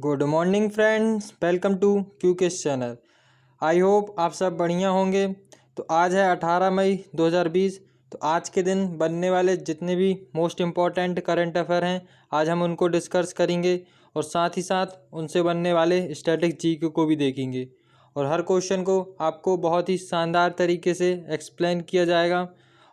Good morning friends, welcome to क्यूकेस channel. I hope आप सब बढ़िया होंगे। तो आज है 18 मई 2020। तो आज के दिन बनने वाले जितने भी मोस्ट इम्पॉर्टेंट करंट अफेयर हैं आज हम उनको डिस्कस करेंगे और साथ ही साथ उनसे बनने वाले स्टैटिक जीके को भी देखेंगे और हर क्वेश्चन को आपको बहुत ही शानदार तरीके से एक्सप्लेन किया जाएगा।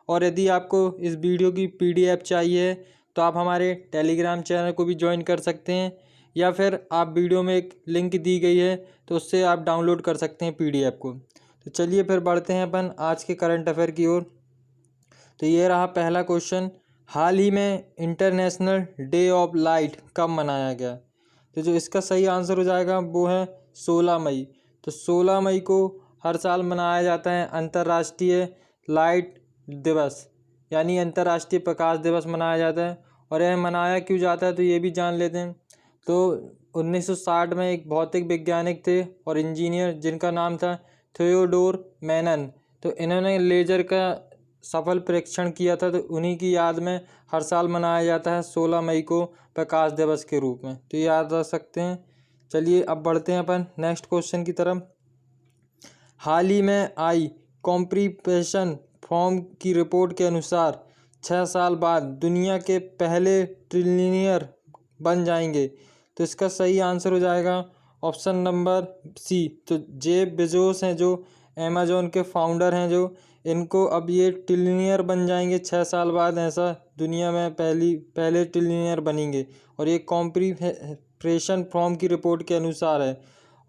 और यदि आपको इस वीडियो की पीडीएफ चाहिए तो आप हमारे टेलीग्राम चैनल को भी ज्वाइन कर सकते हैं या फिर आप वीडियो में एक लिंक दी गई है तो उससे आप डाउनलोड कर सकते हैं पीडीएफ को। तो चलिए फिर बढ़ते हैं अपन आज के करंट अफेयर की ओर। तो ये रहा पहला क्वेश्चन, हाल ही में इंटरनेशनल डे ऑफ लाइट कब मनाया गया? तो जो इसका सही आंसर हो जाएगा वो है 16 मई। तो 16 मई को हर साल मनाया जाता है अंतर्राष्ट्रीय लाइट दिवस, यानी अंतर्राष्ट्रीय प्रकाश दिवस मनाया जाता है। और यह मनाया क्यों जाता है तो ये भी जान लेते हैं। तो 1960 में एक भौतिक वैज्ञानिक थे और इंजीनियर जिनका नाम था थियोडोर मैनन। तो इन्होंने लेजर का सफल परीक्षण किया था, तो उन्हीं की याद में हर साल मनाया जाता है 16 मई को प्रकाश दिवस के रूप में। तो ये याद रख सकते हैं। चलिए अब बढ़ते हैं अपन नेक्स्ट क्वेश्चन की तरफ। हाल ही में आई कॉम्प्रीपेशन फॉर्म की रिपोर्ट के अनुसार 6 साल बाद दुनिया के पहले ट्रिलियनियर बन जाएंगे। तो इसका सही आंसर हो जाएगा ऑप्शन नंबर सी। तो जेफ बेजोस हैं जो अमेजोन के फाउंडर हैं, जो इनको अब ये ट्रिलियनियर बन जाएंगे 6 साल बाद। ऐसा दुनिया में पहले ट्रिलियनियर बनेंगे और ये कॉम्प्रीपेशन फॉर्म की रिपोर्ट के अनुसार है।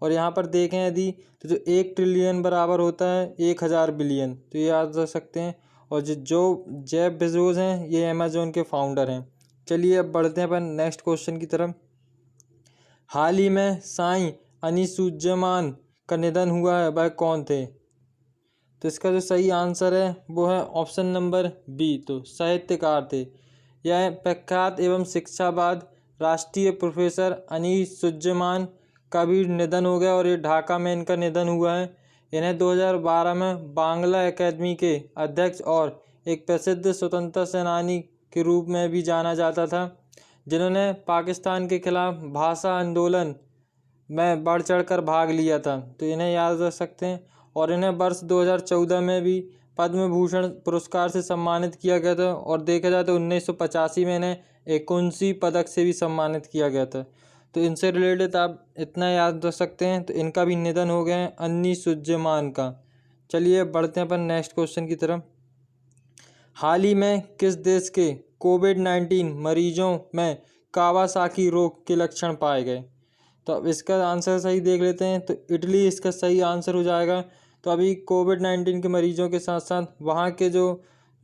और यहाँ पर देखें यदि तो जो 1 ट्रिलियन बराबर होता है 1000 बिलियन, तो ये याद रख सकते हैं। और जो जेफ बेजोस हैं ये अमेजोन के फाउंडर हैं। चलिए अब बढ़ते हैं अपन नेक्स्ट क्वेश्चन की तरफ। हाल ही में साईं अनिसुज्जमान का निधन हुआ है, वह कौन थे? तो इसका जो सही आंसर है वो है ऑप्शन नंबर बी। तो साहित्यकार थे। यह प्रख्यात एवं शिक्षावाद राष्ट्रीय प्रोफेसर अनिसुज्जमान का भी निधन हो गया और ये ढाका में इनका निधन हुआ है। इन्हें 2012 में बांग्ला अकादमी के अध्यक्ष और एक प्रसिद्ध स्वतंत्रता सेनानी के रूप में भी जाना जाता था, जिन्होंने पाकिस्तान के खिलाफ भाषा आंदोलन में बढ़ चढ़कर भाग लिया था। तो इन्हें याद रख सकते हैं। और इन्हें वर्ष 2014 में भी पद्म भूषण पुरस्कार से सम्मानित किया गया था और देखा जाए तो 1985 में इन्हें एकुंसी पदक से भी सम्मानित किया गया था। तो इनसे रिलेटेड आप इतना याद रख सकते हैं। तो इनका भी निधन हो गया है अनिसुज्जमान का। चलिए बढ़ते हैं अपन नेक्स्ट क्वेश्चन की तरफ। हाल ही में किस देश के कोविड-19 मरीजों में कावासाकी रोग के लक्षण पाए गए? तो अब इसका आंसर सही देख लेते हैं। तो इटली इसका सही आंसर हो जाएगा। तो अभी कोविड-19 के मरीजों के साथ साथ वहाँ के जो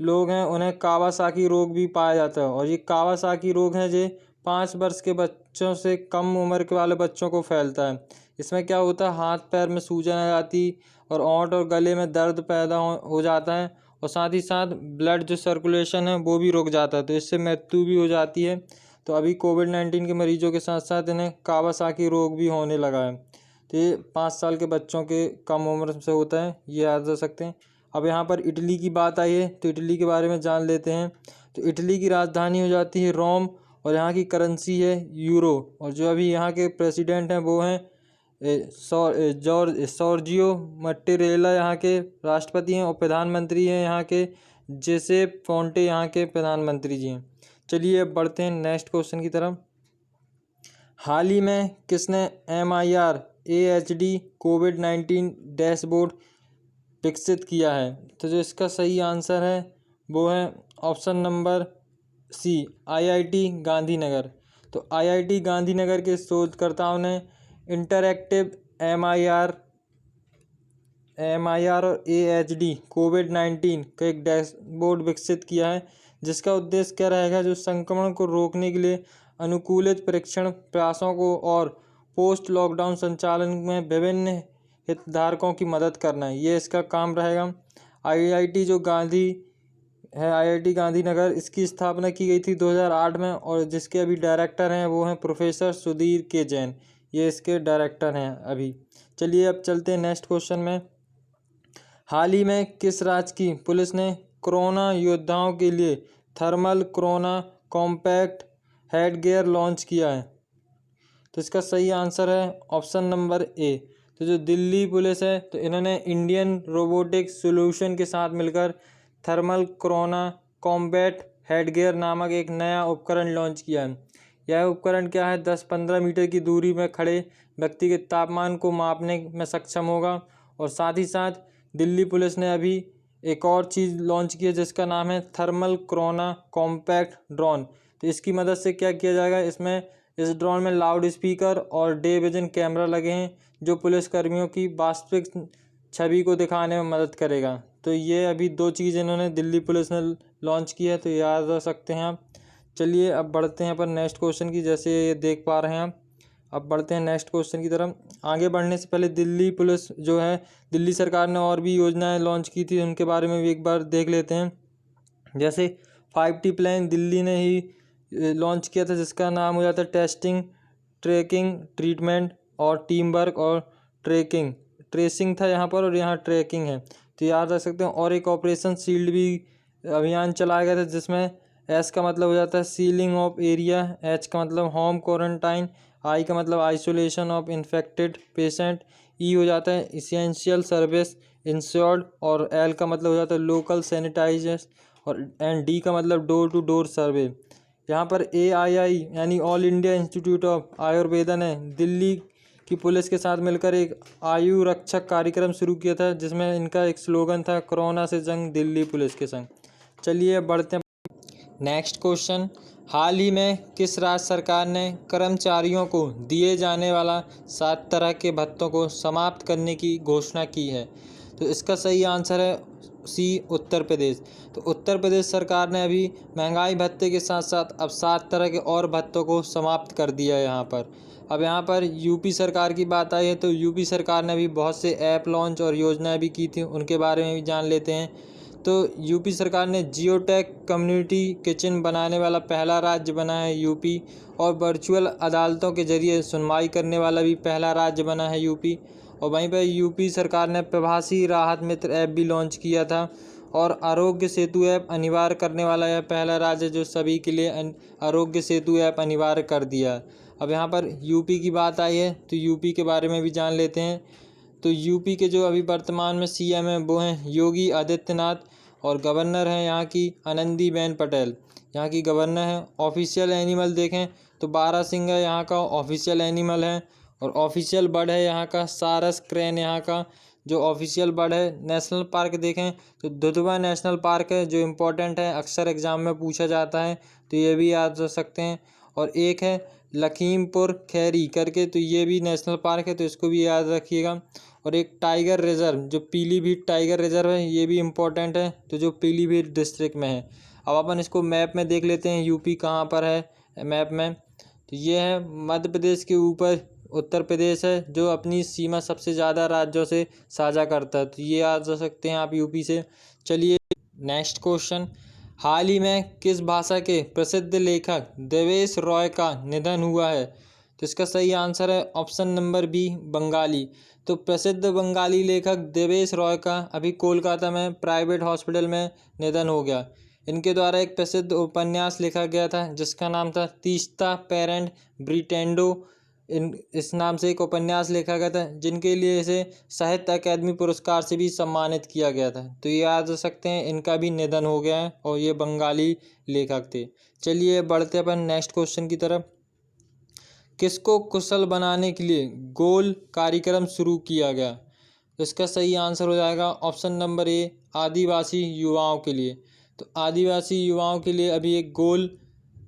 लोग हैं उन्हें कावासाकी रोग भी पाया जाता है। और ये कावासाकी रोग है जो 5 वर्ष के बच्चों से कम उम्र के वाले बच्चों को फैलता है। इसमें क्या होता है, हाथ पैर में सूजन आ जाती और ओंठ और गले में दर्द पैदा हो जाता है और साथ ही साथ ब्लड जो सर्कुलेशन है वो भी रुक जाता है, तो इससे मृत्यु भी हो जाती है। तो अभी कोविड-19 के मरीजों के साथ साथ इन्हें कावासाकी रोग भी होने लगा है। तो ये 5 साल के बच्चों के कम उम्र से होता है, ये याद रख सकते हैं। अब यहाँ पर इटली की बात आई है तो इटली के बारे में जान लेते हैं। तो इटली की राजधानी हो जाती है रोम और यहाँ की करेंसी है यूरो। और जो अभी यहाँ के प्रेसिडेंट हैं वो हैं सॉर्जियो मट्टेरेला यहाँ के राष्ट्रपति हैं और प्रधानमंत्री हैं यहाँ के जेसेप फोंटे यहाँ के प्रधानमंत्री जी हैं। चलिए अब बढ़ते हैं नेक्स्ट क्वेश्चन की तरफ। हाल ही में किसने MIR AHD कोविड-19 डैशबोर्ड विकसित किया है? तो जो इसका सही आंसर है वो है option number C, IIT Gandhinagar. तो IIT गांधीनगर के शोधकर्ताओं ने इंटरएक्टिव MIR और AHD कोविड-19 का एक डैशबोर्ड विकसित किया है, जिसका उद्देश्य क्या रहेगा, जो संक्रमण को रोकने के लिए अनुकूलित परीक्षण प्रयासों को और पोस्ट लॉकडाउन संचालन में विभिन्न हितधारकों की मदद करना है, ये इसका काम रहेगा। IIT जो गांधी है, IIT गांधीनगर, इसकी स्थापना की गई थी 2008 में और जिसके अभी डायरेक्टर हैं वो हैं प्रोफेसर सुधीर के जैन, ये इसके डायरेक्टर हैं अभी। चलिए अब चलते हैं नेक्स्ट क्वेश्चन में। हाल ही में किस राज्य की पुलिस ने कोरोना योद्धाओं के लिए thermal corona compact headgear launch किया है? तो इसका सही आंसर है ऑप्शन नंबर ए। तो जो दिल्ली पुलिस है तो इन्होंने इंडियन रोबोटिक सॉल्यूशन के साथ मिलकर थर्मल कोरोना कॉम्बैट हेडगियर नामक एक नया उपकरण लॉन्च किया है। यह उपकरण क्या है, 10-15 मीटर की दूरी में खड़े व्यक्ति के तापमान को मापने में सक्षम होगा। और साथ ही साथ दिल्ली पुलिस ने अभी एक और चीज़ लॉन्च की है जिसका नाम है थर्मल कोरोना कॉम्पैक्ट ड्रोन। तो इसकी मदद से क्या किया जाएगा, इसमें इस ड्रोन में लाउड स्पीकर और डे विजन कैमरा लगे हैं जो पुलिसकर्मियों की वास्तविक छवि को दिखाने में मदद करेगा। तो ये अभी 2 चीज़ इन्होंने दिल्ली पुलिस ने लॉन्च की है, तो याद रख सकते हैं आप। चलिए अब बढ़ते हैं अपन नेक्स्ट क्वेश्चन की, जैसे ये देख पा रहे हैं आप। अब बढ़ते हैं नेक्स्ट क्वेश्चन की तरफ। आगे बढ़ने से पहले दिल्ली पुलिस जो है, दिल्ली सरकार ने और भी योजनाएं लॉन्च की थी, उनके बारे में भी एक बार देख लेते हैं। जैसे 5T प्लान दिल्ली ने ही लॉन्च किया था जिसका नाम हो जाता है टेस्टिंग, ट्रैकिंग, ट्रीटमेंट और टीम वर्क और ट्रेसिंग था यहाँ पर, और यहाँ ट्रैकिंग है, तो याद रख सकते हैं। और एक ऑपरेशन शील्ड भी अभियान चलाया गया था जिसमें एस का मतलब हो जाता है सीलिंग ऑफ एरिया, एच का मतलब होम क्वारंटाइन, आई का मतलब आइसोलेशन ऑफ इन्फेक्टेड पेशेंट, ई हो जाता है इसेंशियल सर्विस इंश्योर्ड, और एल का मतलब हो जाता है लोकल सैनिटाइजर्स, और एंड डी का मतलब डोर टू डोर सर्वे। यहाँ पर AII यानी all India institute of Ayurveda ने दिल्ली की पुलिस के साथ मिलकर एक आयु रक्षक कार्यक्रम शुरू किया था जिसमें इनका एक स्लोगन था कोरोना से जंग दिल्ली पुलिस के संग। चलिए बढ़ते हैं नेक्स्ट क्वेश्चन। हाल ही में किस राज्य सरकार ने कर्मचारियों को दिए जाने वाला 7 तरह के भत्तों को समाप्त करने की घोषणा की है? तो इसका सही आंसर है सी, उत्तर प्रदेश। तो उत्तर प्रदेश सरकार ने अभी महंगाई भत्ते के साथ साथ अब 7 तरह के और भत्तों को समाप्त कर दिया है यहाँ पर। अब यहाँ पर यूपी सरकार की बात आई है तो यूपी सरकार ने भी बहुत से ऐप लॉन्च और योजनाएं भी की थी, उनके बारे में भी जान लेते हैं। तो यूपी सरकार ने जियोटेक कम्युनिटी किचन बनाने वाला पहला राज्य बना है यूपी, और वर्चुअल अदालतों के जरिए सुनवाई करने वाला भी पहला राज्य बना है यूपी। और वहीं पर यूपी सरकार ने प्रवासी राहत मित्र ऐप भी लॉन्च किया था, और आरोग्य सेतु ऐप अनिवार्य करने वाला यह पहला राज्य जो सभी के लिए आरोग्य सेतु ऐप अनिवार्य कर दिया। अब यहाँ पर यूपी की बात आई है तो यूपी के बारे में भी जान लेते हैं। तो यूपी के जो अभी वर्तमान में CM हैं वो हैं योगी आदित्यनाथ, और गवर्नर हैं यहाँ की आनंदीबेन पटेल, यहाँ की गवर्नर हैं। ऑफिशियल एनिमल देखें तो बारहसिंगा यहाँ का ऑफिशियल एनिमल है, और ऑफिशियल बर्ड है यहाँ का सारस क्रेन यहाँ का जो ऑफिशियल बर्ड है। नेशनल पार्क देखें तो दुधवा नेशनल पार्क है जो इम्पोर्टेंट है, अक्सर एग्जाम में पूछा जाता है, तो ये भी याद रख सकते हैं। और एक है लखीमपुर खैरी करके, तो ये भी नेशनल पार्क है, तो इसको भी याद रखिएगा। और एक टाइगर रिजर्व जो पीलीभीत टाइगर रिजर्व है, ये भी इम्पोर्टेंट है, तो जो पीलीभीत डिस्ट्रिक्ट में है। अब अपन इसको मैप में देख लेते हैं यूपी कहाँ पर है मैप में। तो ये है मध्य प्रदेश के ऊपर उत्तर प्रदेश है जो अपनी सीमा सबसे ज़्यादा राज्यों से साझा करता है, तो ये याद रख सकते हैं आप यूपी से। चलिए नेक्स्ट क्वेश्चन। हाल ही में किस भाषा के प्रसिद्ध लेखक देवेश रॉय का निधन हुआ है? तो इसका सही आंसर है ऑप्शन नंबर बी, बंगाली। तो प्रसिद्ध बंगाली लेखक देवेश रॉय का अभी कोलकाता में प्राइवेट हॉस्पिटल में निधन हो गया। इनके द्वारा एक प्रसिद्ध उपन्यास लिखा गया था जिसका नाम था तीस्ता पेरेंट ब्रिटेंडो। इस नाम से एक उपन्यास लिखा गया था जिनके लिए इसे साहित्य अकादमी पुरस्कार से भी सम्मानित किया गया था, तो ये याद रख सकते हैं इनका भी निधन हो गया है, और ये बंगाली लेखक थे। चलिए बढ़ते अपन नेक्स्ट क्वेश्चन की तरफ। किसको कुशल बनाने के लिए गोल कार्यक्रम शुरू किया गया? तो इसका सही आंसर हो जाएगा ऑप्शन नंबर ए, आदिवासी युवाओं के लिए। तो आदिवासी युवाओं के लिए अभी एक गोल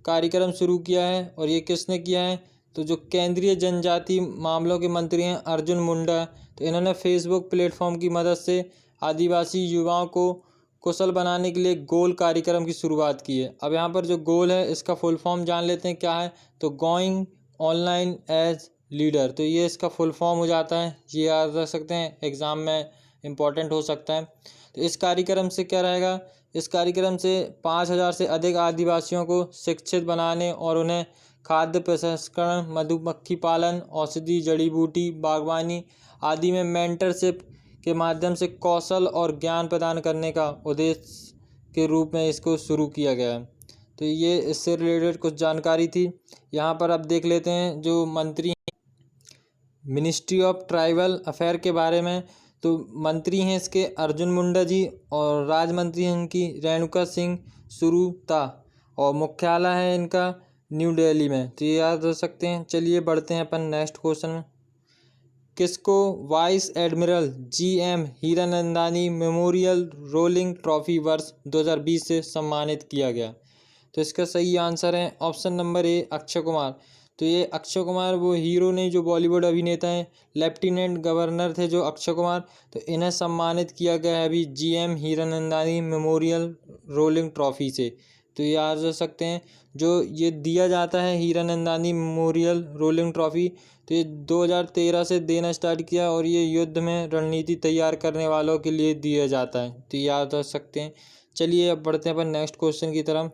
कार्यक्रम शुरू किया है, और ये किसने किया है? तो जो केंद्रीय जनजाति मामलों के मंत्री हैं अर्जुन मुंडा, तो इन्होंने फेसबुक प्लेटफॉर्म की मदद से आदिवासी युवाओं को कुशल बनाने के लिए गोल कार्यक्रम की शुरुआत की है। अब यहाँ पर जो गोल है इसका फुल फॉर्म जान लेते हैं क्या है। तो गोइंग ऑनलाइन एज लीडर, तो ये इसका फुल फॉर्म हो जाता है, ये याद रख सकते हैं, एग्ज़ाम में इम्पॉर्टेंट हो सकता है। तो इस कार्यक्रम से क्या रहेगा, इस कार्यक्रम से 5000 से अधिक आदिवासियों को शिक्षित बनाने और उन्हें खाद्य प्रसंस्करण, मधुमक्खी पालन, औषधि, जड़ी बूटी, बागवानी आदि में मेंटरशिप के माध्यम से कौशल और ज्ञान प्रदान करने का उद्देश्य के रूप में इसको शुरू किया गया है। तो ये इससे रिलेटेड कुछ जानकारी थी। यहाँ पर अब देख लेते हैं जो मंत्री मिनिस्ट्री ऑफ ट्राइबल अफेयर के बारे में। तो मंत्री हैं इसके अर्जुन मुंडा जी और राज्य मंत्री हैं इनकी रेणुका सिंह सुरुता और मुख्यालय है इनका न्यू दिल्ली में। तो ये याद रख सकते हैं। चलिए बढ़ते हैं अपन नेक्स्ट क्वेश्चन में। किसको vice admiral GM Hiranandani memorial rolling trophy वर्ष 2020 से सम्मानित किया गया? तो इसका सही आंसर है option number A Akshay Kumar. तो ये अक्षय कुमार वो हीरो नहीं जो बॉलीवुड अभिनेता हैं, लेफ्टिनेंट गवर्नर थे जो अक्षय कुमार। तो इन्हें सम्मानित किया गया है अभी GM Hiranandani memorial rolling trophy से। तो ये याद रख सकते हैं। जो ये दिया जाता है हीरानंदानी मेमोरियल रोलिंग ट्रॉफी, तो ये 2013 से देना स्टार्ट किया और ये युद्ध में रणनीति तैयार करने वालों के लिए दिया जाता है। तो याद रख सकते हैं। चलिए अब बढ़ते हैं अपन नेक्स्ट क्वेश्चन की तरफ।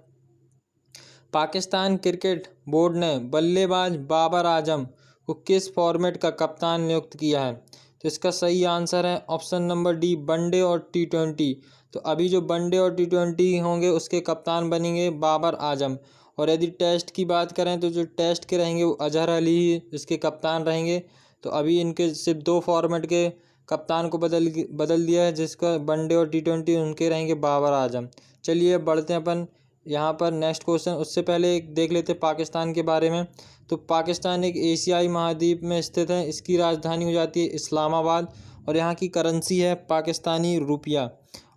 पाकिस्तान क्रिकेट बोर्ड ने बल्लेबाज बाबर आजम को किस फॉर्मेट का कप्तान नियुक्त किया है? तो इसका सही आंसर है ऑप्शन नंबर डी वनडे और T20। तो अभी जो वनडे और T20 होंगे उसके कप्तान बनेंगे बाबर आजम। और यदि टेस्ट की बात करें तो जो टेस्ट के रहेंगे वो अजहर अली ही इसके कप्तान रहेंगे। तो अभी इनके सिर्फ 2 फॉर्मेट के कप्तान को बदल दिया है, जिसका वनडे और T20 उनके रहेंगे बाबर आजम। चलिए बढ़ते हैं अपन यहाँ पर नेक्स्ट क्वेश्चन। उससे पहले एक देख लेते हैं पाकिस्तान के बारे में। तो पाकिस्तान एक एशियाई महाद्वीप में स्थित है। इसकी राजधानी हो जाती है इस्लामाबाद और यहाँ की करेंसी है पाकिस्तानी रुपया।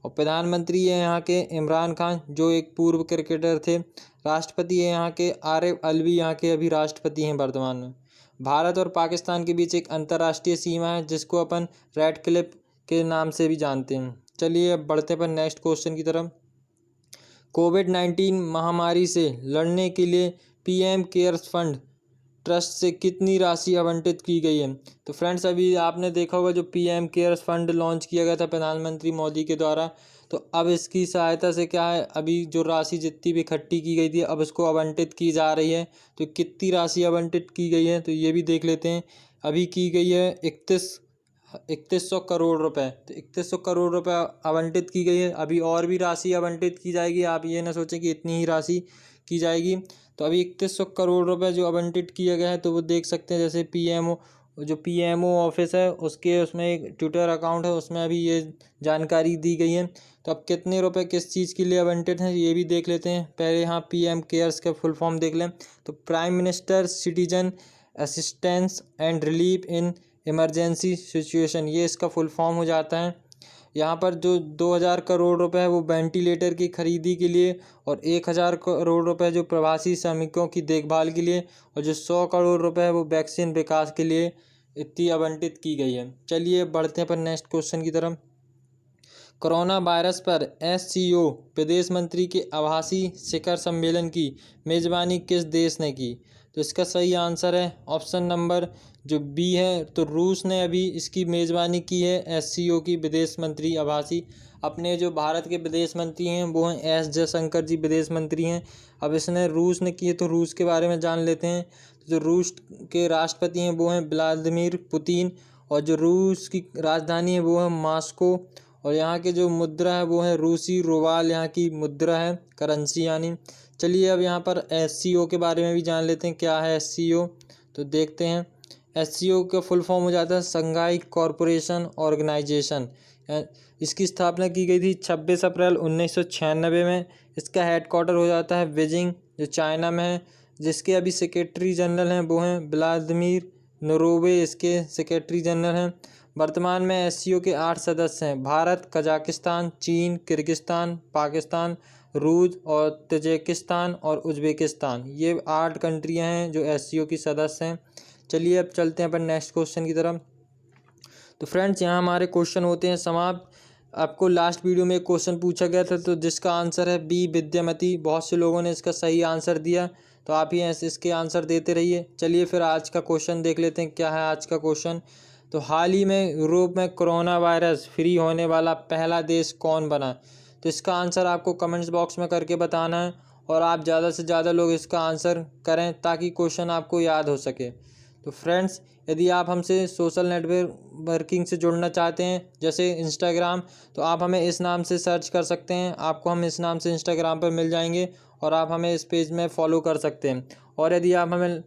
और प्रधानमंत्री है यहाँ के इमरान खान जो एक पूर्व क्रिकेटर थे। राष्ट्रपति है यहाँ के आरिफ अलवी, यहाँ के अभी राष्ट्रपति हैं वर्तमान में। भारत और पाकिस्तान के बीच एक अंतर्राष्ट्रीय सीमा है जिसको अपन रेड क्लिफ के नाम से भी जानते हैं। चलिए अब बढ़ते अपन नेक्स्ट क्वेश्चन की तरफ। कोविड-19 महामारी से लड़ने के लिए PM केयर्स फंड ट्रस्ट से कितनी राशि आवंटित की गई है? तो फ्रेंड्स अभी आपने देखा होगा जो PM केयर्स फंड लॉन्च किया गया था प्रधानमंत्री मोदी के द्वारा। तो अब इसकी सहायता से क्या है, अभी जो राशि जितनी भी इकट्ठी की गई थी अब उसको आवंटित की जा रही है। तो कितनी राशि आवंटित की गई है तो ये भी देख लेते हैं। अभी की गई है 3100 करोड़ रुपए। तो 3100 करोड़ रुपए आवंटित की गई है। अभी और भी राशि आवंटित की जाएगी, आप ये ना सोचें कि इतनी ही राशि की जाएगी। तो अभी 3100 करोड़ रुपए जो आवंटित किया गया है तो वो देख सकते हैं। जैसे जो PMO ऑफिस है उसके उसमें एक ट्विटर अकाउंट है, उसमें अभी ये जानकारी दी गई है। तो अब कितने रुपए किस चीज़ के लिए आवंटित हैं ये भी देख लेते हैं। पहले यहाँ PM केयर्स का फुल फॉर्म देख लें। तो prime minister citizen assistance and relief in emergency situation, ये इसका फुल फॉर्म हो जाता है। यहाँ पर जो 2000 करोड़ रुपए है वो वेंटिलेटर की खरीदी के लिए और 1000 करोड़ रुपए जो प्रवासी श्रमिकों की देखभाल के लिए और जो 100 करोड़ रुपए है वो वैक्सीन विकास के लिए इतनी आवंटित की गई है। चलिए बढ़ते हैं पर नेक्स्ट क्वेश्चन की तरफ। कोरोना वायरस पर SCO विदेश मंत्री के आभासी शिखर सम्मेलन की मेज़बानी किस देश ने की? तो इसका सही आंसर है ऑप्शन नंबर जो बी है। तो रूस ने अभी इसकी मेज़बानी की है SCO की विदेश मंत्री आभासी। अपने जो भारत के विदेश मंत्री हैं वो हैं S जयशंकर जी विदेश मंत्री हैं। अब इसने रूस ने की है तो रूस के बारे में जान लेते हैं। जो रूस के राष्ट्रपति हैं वो हैं व्लादिमीर पुतिन और जो रूस की राजधानी है वो है मॉस्को। और यहाँ के जो मुद्रा है वो है रूसी रूबल, यहाँ की मुद्रा है करेंसी यानी। चलिए अब यहाँ पर SCO के बारे में भी जान लेते हैं क्या है SCO। तो देखते हैं। SCO का फुल फॉर्म हो जाता है संघाई कॉरपोरेशन ऑर्गेनाइजेशन। इसकी स्थापना की गई थी 26 अप्रैल 1996 में। इसका हेडक्वार्टर हो जाता है बीजिंग जो चाइना में है। जिसके अभी सेक्रेटरी जनरल हैं वो हैं व्लादिमीर नोरोवे, इसके सेक्रेटरी जनरल हैं। वर्तमान में SCO के 8 सदस्य हैं भारत, कजाकिस्तान, चीन, किर्गिस्तान, पाकिस्तान, रूस और तजिकिस्तान और उज़्बेकिस्तान। ये 8 कंट्रियां हैं जो SCO की सदस्य हैं। चलिए अब चलते हैं अपन नेक्स्ट क्वेश्चन की तरफ। तो फ्रेंड्स यहाँ हमारे क्वेश्चन होते हैं समाप्त। आपको लास्ट वीडियो में एक क्वेश्चन पूछा गया था तो जिसका आंसर है बी विद्यामती। बहुत से लोगों ने इसका सही आंसर दिया तो आप ही ऐसे इसके आंसर देते रहिए। चलिए फिर आज का क्वेश्चन देख लेते हैं क्या है आज का क्वेश्चन। तो हाल ही में यूरोप में कोरोना वायरस फ्री होने वाला पहला देश कौन बना? तो इसका आंसर आपको कमेंट्स बॉक्स में करके बताना है और आप ज़्यादा से ज़्यादा लोग इसका आंसर करें ताकि क्वेश्चन आपको याद हो सके। तो फ्रेंड्स यदि आप हमसे सोशल नेटवर्किंग से जुड़ना चाहते हैं जैसे इंस्टाग्राम, तो आप हमें इस नाम से सर्च कर सकते हैं। आपको हम इस नाम से इंस्टाग्राम पर मिल जाएंगे और आप हमें इस पेज में फॉलो कर सकते हैं। और यदि आप हमें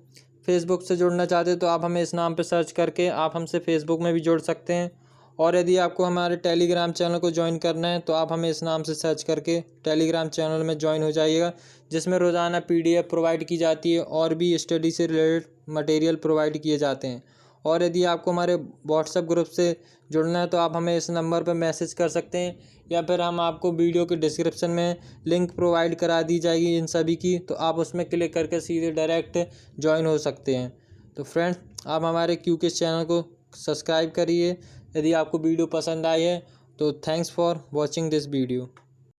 फेसबुक से जुड़ना चाहते हैं तो आप हमें इस नाम पर सर्च करके आप हमसे फेसबुक में भी जुड़ सकते हैं। और यदि आपको हमारे टेलीग्राम चैनल को ज्वाइन करना है तो आप हमें इस नाम से सर्च करके टेलीग्राम चैनल में ज्वाइन हो जाइएगा, जिसमें रोज़ाना PDF प्रोवाइड की जाती है और भी स्टडी से रिलेटेड मटेरियल प्रोवाइड किए जाते हैं। और यदि आपको हमारे व्हाट्सएप ग्रुप से जुड़ना है तो आप हमें इस नंबर पर मैसेज कर सकते हैं, या फिर हम आपको वीडियो के डिस्क्रिप्शन में लिंक प्रोवाइड करा दी जाएगी इन सभी की, तो आप उसमें क्लिक करके सीधे डायरेक्ट ज्वाइन हो सकते हैं। तो फ्रेंड्स, आप हमारे क्यूकेस चैनल को सब्सक्राइब करिए यदि आपको वीडियो पसंद आई है। तो thanks for watching this video.